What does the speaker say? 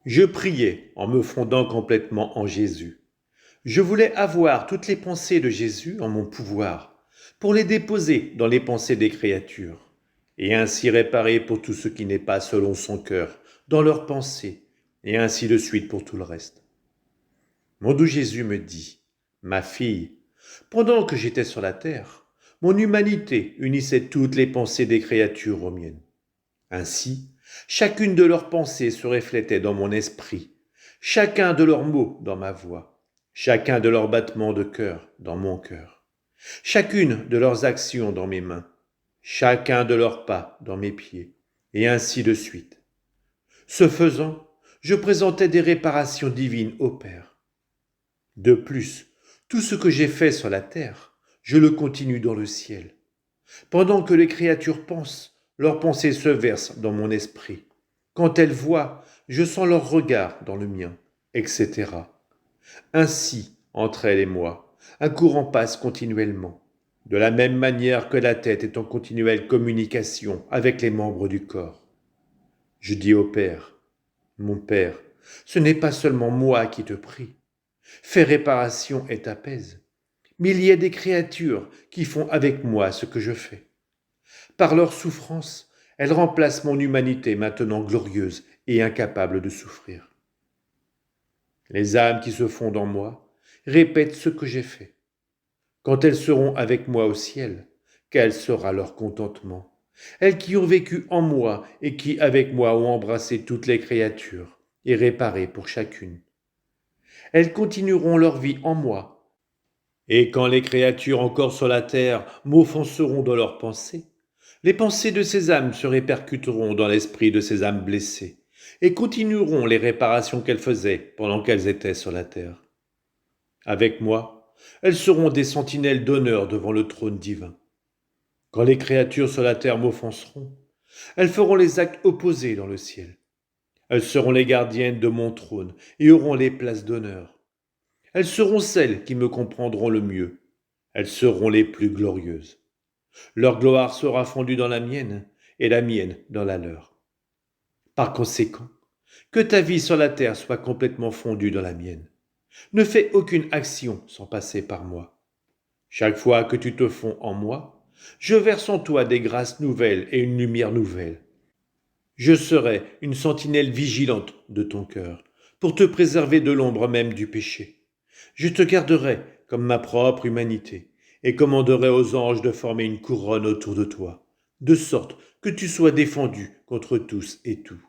Je priais en me fondant complètement en Jésus. Je voulais avoir toutes les pensées de Jésus en mon pouvoir, pour les déposer dans les pensées des créatures, et ainsi réparer pour tout ce qui n'est pas selon son cœur, dans leurs pensées, et ainsi de suite pour tout le reste. Mon doux Jésus me dit, ma fille, pendant que j'étais sur la terre, mon humanité unissait toutes les pensées des créatures aux miennes. Ainsi, chacune de leurs pensées se reflétait dans mon esprit, chacun de leurs mots dans ma voix, chacun de leurs battements de cœur dans mon cœur, chacune de leurs actions dans mes mains, chacun de leurs pas dans mes pieds, et ainsi de suite. Ce faisant, je présentais des réparations divines au Père. De plus, tout ce que j'ai fait sur la terre, je le continue dans le ciel. Pendant que les créatures pensent, leurs pensées se versent dans mon esprit. Quand elles voient, je sens leur regard dans le mien, etc. Ainsi, entre elles et moi, un courant passe continuellement, de la même manière que la tête est en continuelle communication avec les membres du corps. Je dis au Père, mon Père, ce n'est pas seulement moi qui te prie. Fais réparation et t'apaise. Mais il y a des créatures qui font avec moi ce que je fais. Par leur souffrance, elles remplacent mon humanité maintenant glorieuse et incapable de souffrir. Les âmes qui se fondent en moi répètent ce que j'ai fait. Quand elles seront avec moi au ciel, quel sera leur contentement? Elles qui ont vécu en moi et qui avec moi ont embrassé toutes les créatures et réparé pour chacune. Elles continueront leur vie en moi. Et quand les créatures encore sur la terre m'offenseront dans leurs pensées, les pensées de ces âmes se répercuteront dans l'esprit de ces âmes blessées et continueront les réparations qu'elles faisaient pendant qu'elles étaient sur la terre. Avec moi, elles seront des sentinelles d'honneur devant le trône divin. Quand les créatures sur la terre m'offenseront, elles feront les actes opposés dans le ciel. Elles seront les gardiennes de mon trône et auront les places d'honneur. Elles seront celles qui me comprendront le mieux. Elles seront les plus glorieuses. Leur gloire sera fondue dans la mienne et la mienne dans la leur. Par conséquent, que ta vie sur la terre soit complètement fondue dans la mienne. Ne fais aucune action sans passer par moi. Chaque fois que tu te fonds en moi, je verse en toi des grâces nouvelles et une lumière nouvelle. Je serai une sentinelle vigilante de ton cœur, pour te préserver de l'ombre même du péché. Je te garderai comme ma propre humanité, et commanderai aux anges de former une couronne autour de toi, de sorte que tu sois défendu contre tous et tout.